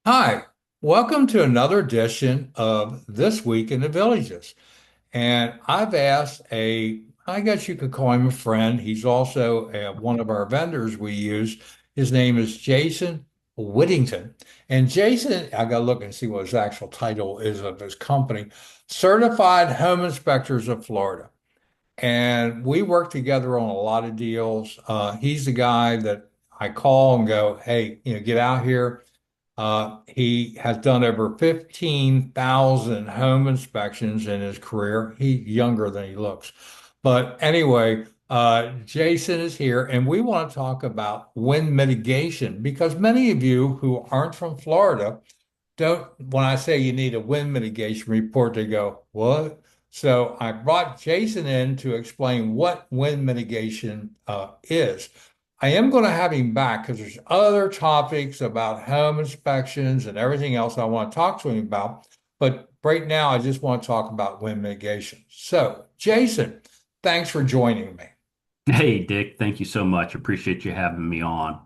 Hi, welcome to another edition of This Week in the Villages. And I've asked I guess you could call him a friend. He's also one of our vendors we use. His name is Jason Whittington. And Jason, I got to look and see what his actual title is of his company, Certified Home Inspectors of Florida. And we work together on a lot of deals. He's the guy that I call and go, hey, get out here. He has done over 15,000 home inspections in his career. He's younger than he looks. But anyway, Jason is here, and we want to talk about wind mitigation because many of you who aren't from Florida don't, when I say you need a wind mitigation report, they go, what? So I brought Jason in to explain what wind mitigation is. I am going to have him back because there's other topics about home inspections and everything else I want to talk to him about. But right now, I just want to talk about wind mitigation. So, Jason, thanks for joining me. Hey, Dick, thank you so much. Appreciate you having me on.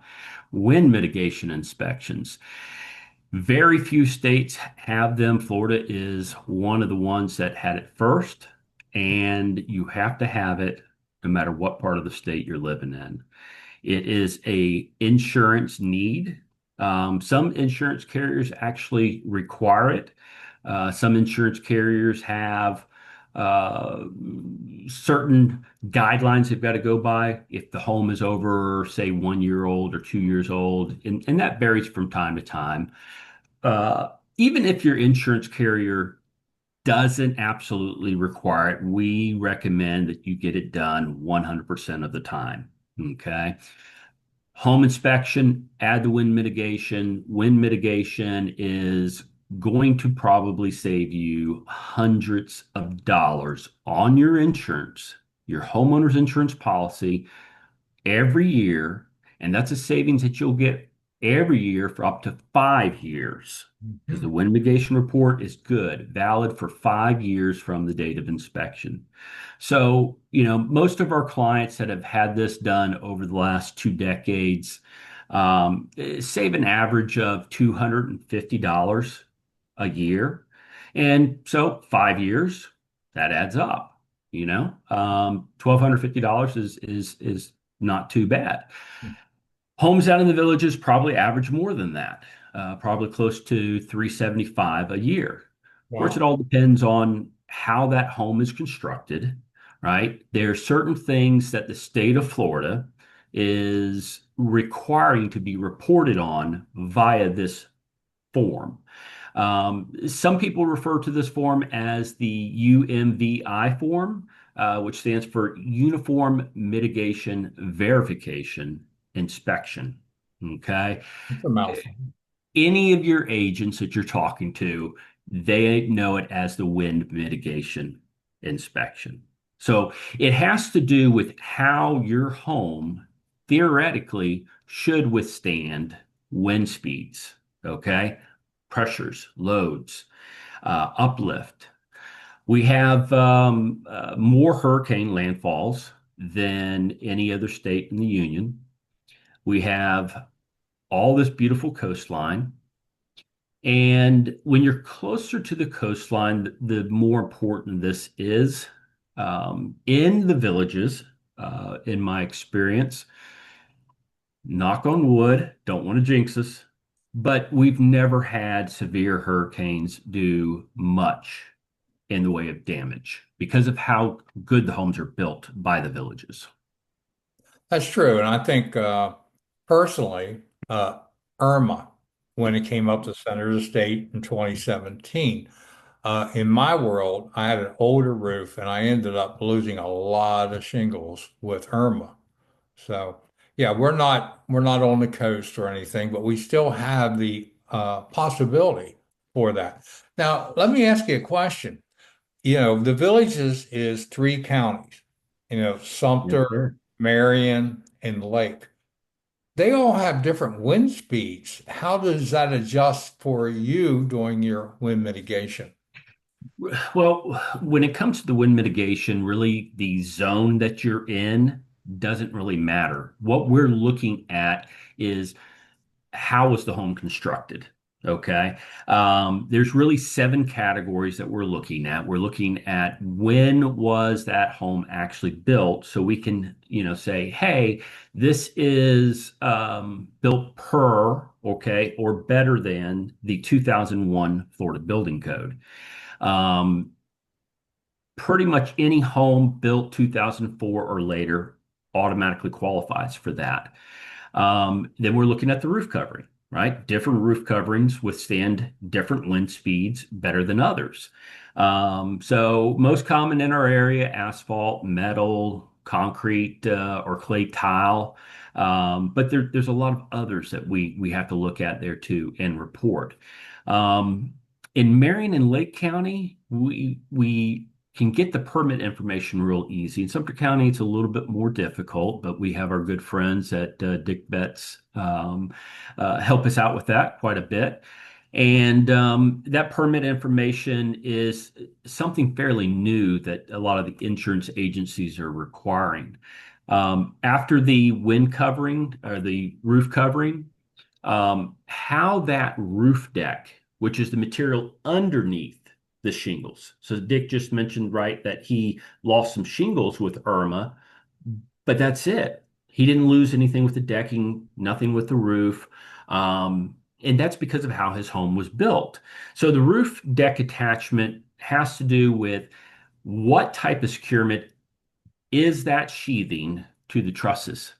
Wind mitigation inspections. Very few states have them. Florida is one of the ones that had it first, and you have to have it no matter what part of the state you're living in. It is a insurance need. Some insurance carriers actually require it. Some insurance carriers have uh, certain guidelines they've got to go by if the home is over, say, 1 year old or 2 years old, and that varies from time to time. Uh, Even if your insurance carrier doesn't absolutely require it, we recommend that you get it done 100% of the time. Okay. Home inspection, add the wind mitigation. Wind mitigation is going to probably save you hundreds of dollars on your insurance, your homeowner's insurance policy every year. And that's a savings that you'll get every year for up to 5 years. Because the Mhm. wind mitigation report is good, valid for 5 years from the date of inspection. So, most of our clients that have had this done over the last 2 decades save an average of $250 a year. And so 5 years, that adds up, $1,250 is not too bad. Homes out in the villages probably average more than that, probably close to 375 a year. Of course, it Wow. all depends on how that home is constructed, right? There are certain things that the state of Florida is requiring to be reported on via this form. Some people refer to this form as the UMVI form, which stands for Uniform Mitigation Verification Inspection. Okay. It's a mouthful. Any of your agents that you're talking to, they know it as the wind mitigation inspection. So it has to do with how your home theoretically should withstand wind speeds, okay? Pressures, loads, uplift. We have more hurricane landfalls than any other state in the union. We have all this beautiful coastline. And when you're closer to the coastline, the more important this is. In the villages, in my experience, knock on wood, don't want to jinx us, but we've never had severe hurricanes do much in the way of damage because of how good the homes are built by the villages. That's true. And I think personally, uh, Irma, when it came up to center of the state in 2017, in my world, I had an older roof and I ended up losing a lot of shingles with Irma. So yeah, we're not on the coast or anything, but we still have the possibility for that. Now, let me ask you a question. The villages is three counties, Yes, Sumter, sir. Marion, and Lake. They all have different wind speeds. How does that adjust for you doing your wind mitigation? Well, when it comes to the wind mitigation, really the zone that you're in doesn't really matter. What we're looking at is how was the home constructed? Okay. There's really seven categories that we're looking at. We're looking at when was that home actually built, so we can, say, hey, this is built per, okay, or better than the 2001 Florida Building Code. Um, Pretty much any home built 2004 or later automatically qualifies for that. Then we're looking at the roof covering, right? Different roof coverings withstand different wind speeds better than others. So most common in our area, asphalt, metal, concrete, or clay tile. But there's a lot of others that we have to look at there too and report. Um, in Marion and Lake County, we can get the permit information real easy. In Sumter County, it's a little bit more difficult, but we have our good friends at Dick Betts help us out with that quite a bit. And that permit information is something fairly new that a lot of the insurance agencies are requiring. After the wind covering or the roof covering, how that roof deck, which is the material underneath the shingles. So Dick just mentioned, right, that he lost some shingles with Irma, but that's it. He didn't lose anything with the decking, nothing with the roof. And that's because of how his home was built. So the roof deck attachment has to do with what type of securement is that sheathing to the trusses.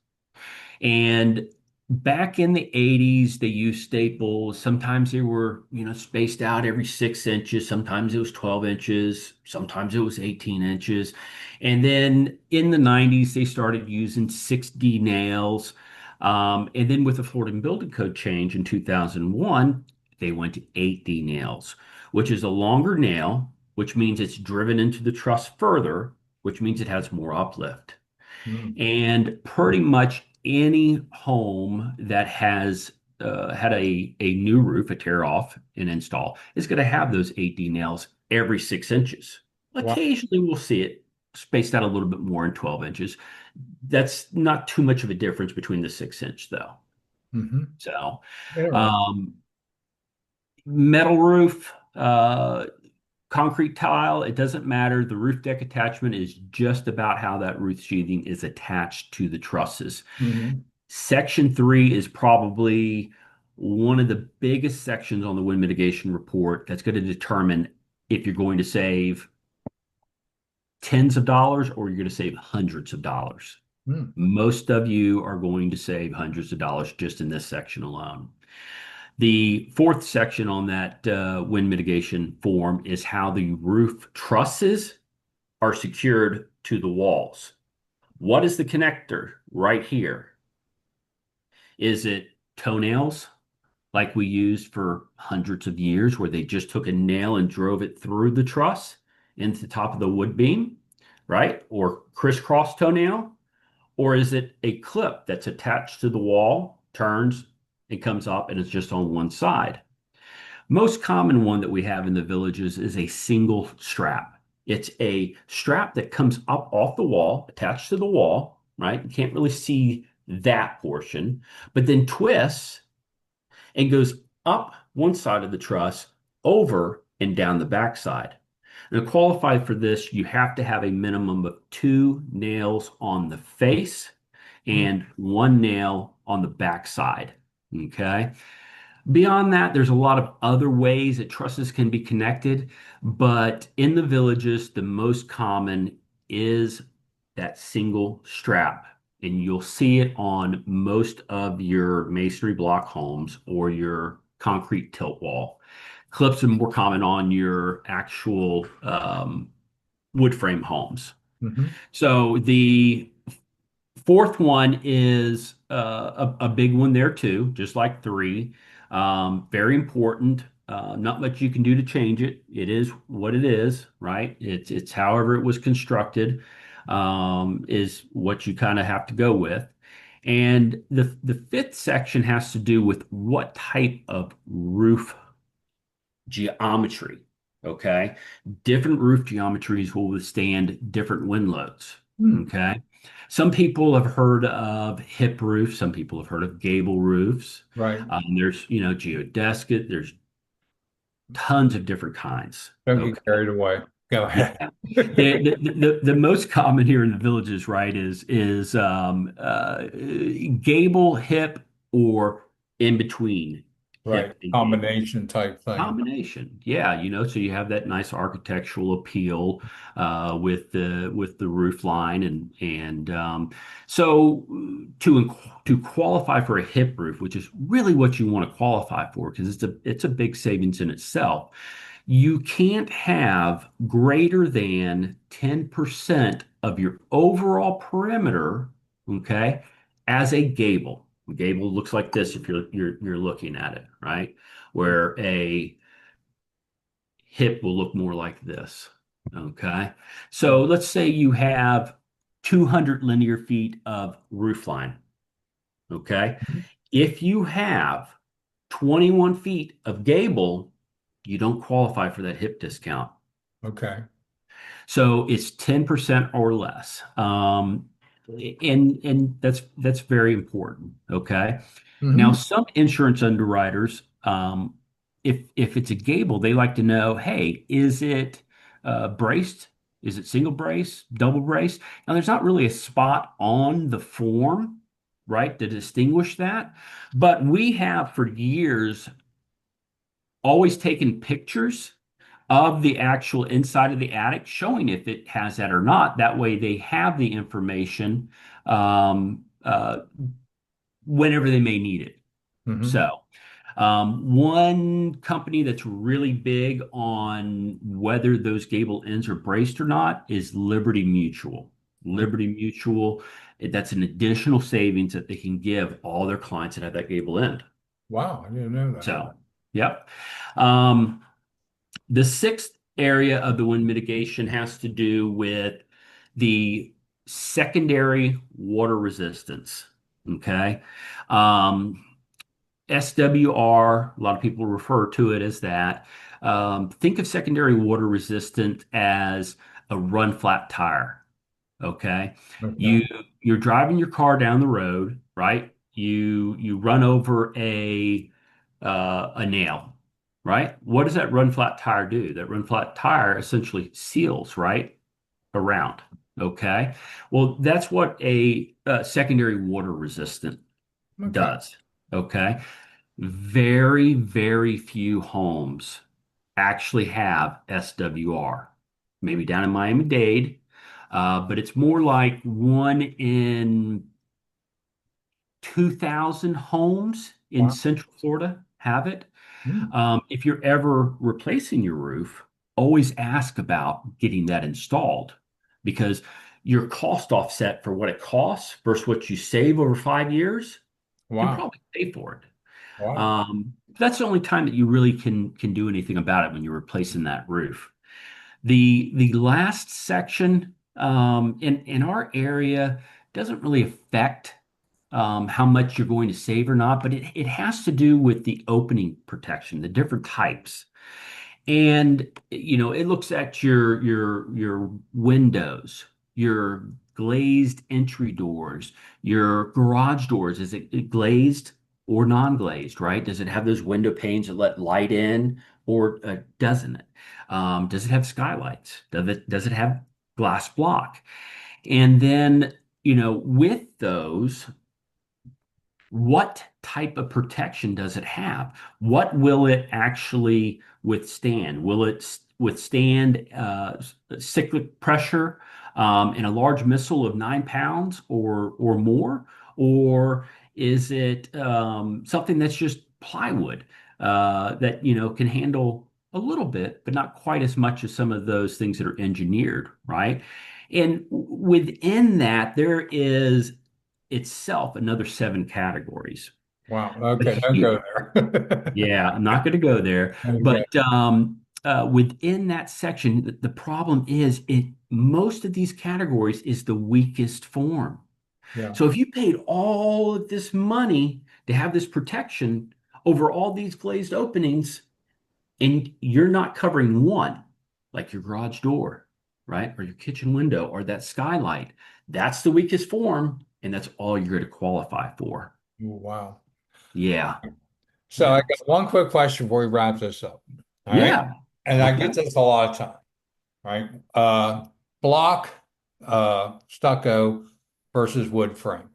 And back in the 80s, they used staples. Sometimes they were, spaced out every 6 inches. Sometimes it was 12 inches. Sometimes it was 18 inches. And then in the 90s, they started using 6D nails. And then with the Florida Building Code change in 2001, they went to 8D nails, which is a longer nail, which means it's driven into the truss further, which means it has more uplift. Mm. And pretty much any home that has had a new roof, a tear off and install, is going to have those 8D nails every 6 inches. Wow. Occasionally we'll see it spaced out a little bit more in 12 inches. That's not too much of a difference between the 6 inch though. Hmm. So, Interesting. um, metal roof, concrete tile, it doesn't matter. The roof deck attachment is just about how that roof sheathing is attached to the trusses. Hmm. Section 3 is probably one of the biggest sections on the wind mitigation report that's going to determine if you're going to save tens of dollars or you're going to save hundreds of dollars. Mm. Most of you are going to save hundreds of dollars just in this section alone. The fourth section on that wind mitigation form is how the roof trusses are secured to the walls. What is the connector right here? Is it toenails like we used for hundreds of years, where they just took a nail and drove it through the truss into the top of the wood beam, right? Or crisscross toenail? Or is it a clip that's attached to the wall, turns, and comes up and it's just on one side? Most common one that we have in the villages is a single strap. It's a strap that comes up off the wall, attached to the wall, right? You can't really see that portion, but then twists and goes up one side of the truss, over and down the backside. And to qualify for this, you have to have a minimum of two nails on the face Mm. and one nail on the backside. Okay. Beyond that, there's a lot of other ways that trusses can be connected, but in the villages, the most common is that single strap. And you'll see it on most of your masonry block homes or your concrete tilt wall. Clips are more common on your actual wood frame homes. Hmm. So the fourth one is a big one there too, just like three. Very important. Not much you can do to change it. It is what it is, right? It's however it was constructed, is what you kind of have to go with. And the fifth section has to do with what type of roof geometry. Okay, different roof geometries will withstand different wind loads. Mm. Okay. Some people have heard of hip roofs. Some people have heard of gable roofs. Right. There's, geodesic. There's tons of different kinds. Don't get Okay. carried away. Go Yeah. ahead. The most common here in the villages, right, is gable, hip, or in between Right. hip and gable. Combination type thing. Combination, yeah, so you have that nice architectural appeal with the roof line and so to qualify for a hip roof, which is really what you want to qualify for because it's a big savings in itself. You can't have greater than 10% of your overall perimeter, okay, as a gable. A gable looks like this if you're looking at it, right? Where a hip will look more like this. Okay. Okay. So let's say you have 200 linear feet of roof line. Okay. If you have 21 feet of gable, you don't qualify for that hip discount. Okay. So it's 10% or less. And that's very important. Okay. Now, Hmm. some insurance underwriters, if it's a gable, they like to know, hey, is it braced? Is it single brace, double brace? Now, there's not really a spot on the form, right, to distinguish that. But we have for years always taken pictures of the actual inside of the attic, showing if it has that or not. That way, they have the information whenever they may need it. Hmm. So, one company that's really big on whether those gable ends are braced or not is Liberty Mutual. Liberty Mutual, that's an additional savings that they can give all their clients that have that gable end. Wow, I didn't know that. So, yep. Um, the sixth area of the wind mitigation has to do with the secondary water resistance. Okay. Um, SWR, a lot of people refer to it as that. Think of secondary water resistant as a run flat tire. Okay. Okay. You you're driving your car down the road, right? You run over a nail, right? What does that run flat tire do? That run flat tire essentially seals, right? Around. Okay. Well, that's what a secondary water resistant Okay. does. Okay. Very, very few homes actually have SWR. Maybe down in Miami-Dade, but it's more like one in 2,000 homes in Wow. Central Florida have it. Hmm. If you're ever replacing your roof, always ask about getting that installed because your cost offset for what it costs versus what you save over 5 years, you'll Wow. probably pay for it. Wow. That's the only time that you really can do anything about it when you're replacing that roof. The last section in our area doesn't really affect how much you're going to save or not, but it has to do with the opening protection, the different types. And it looks at your windows, your glazed entry doors, your garage doors. Is it glazed or non-glazed, right? Does it have those window panes that let light in or doesn't it? Does it have skylights? Does it have glass block? And then, with those, what type of protection does it have? What will it actually withstand? Will it withstand cyclic pressure in a large missile of 9 pounds or more? Or is it something that's just plywood that can handle a little bit, but not quite as much as some of those things that are engineered, right? And within that, there is itself another seven categories. Wow. But Okay. Don't here, go there. yeah, I'm not going to go there. Okay. But within that section, the problem is most of these categories is the weakest form. Yeah. So if you paid all of this money to have this protection over all these glazed openings, and you're not covering one, like your garage door, right? Or your kitchen window or that skylight. That's the weakest form, and that's all you're going to qualify for. Wow. Yeah. So I Yeah. got one quick question before we wrap this up. All right. Yeah. And I Okay. get this a lot of time, right? Block, stucco versus wood frame.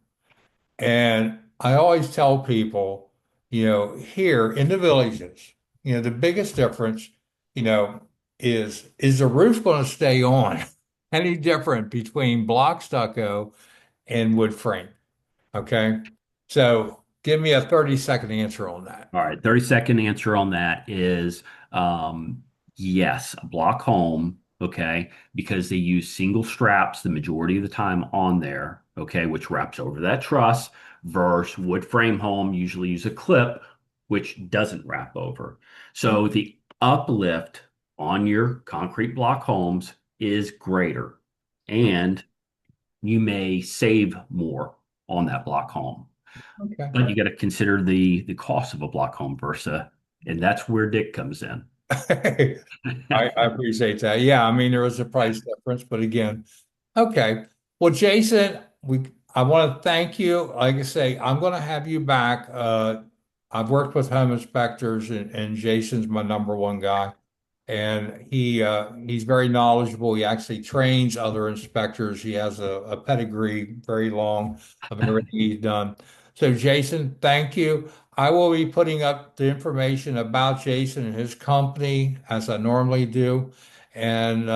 And I always tell people, here in the villages, the biggest difference, is the roof going to stay on any different between block stucco and wood frame? Okay. So give me a 30-second answer on that. All right, 30-second answer on that is um, yes, a block home, okay, because they use single straps the majority of the time on there, okay, which wraps over that truss, versus wood frame home usually use a clip, which doesn't wrap over. So the uplift on your concrete block homes is greater, and you may save more on that block home. Okay. But you got to consider the cost of a block home versa, and that's where Dick comes in. I appreciate that. Yeah, I mean there was a price difference, but again, okay. Well, Jason, I want to thank you. Like I say, I'm going to have you back. I've worked with home inspectors, and Jason's my number one guy, and he's very knowledgeable. He actually trains other inspectors. He has a pedigree, very long of everything he's done. So, Jason, thank you. I will be putting up the information about Jason and his company as I normally do. And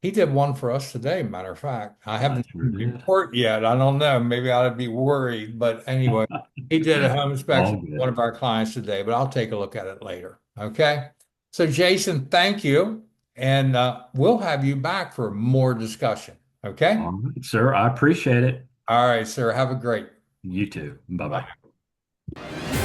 he did one for us today, matter of fact. I I haven't sure seen the did. report yet. I don't know. Maybe I ought to be worried. But anyway, he did a home inspection All for one good. of our clients today, but I'll take a look at it later. Okay. So, Jason, thank you. And we'll have you back for more discussion. Okay. All right, sir. I appreciate it. All right, sir. Have a great. You too. Bye bye. Bye.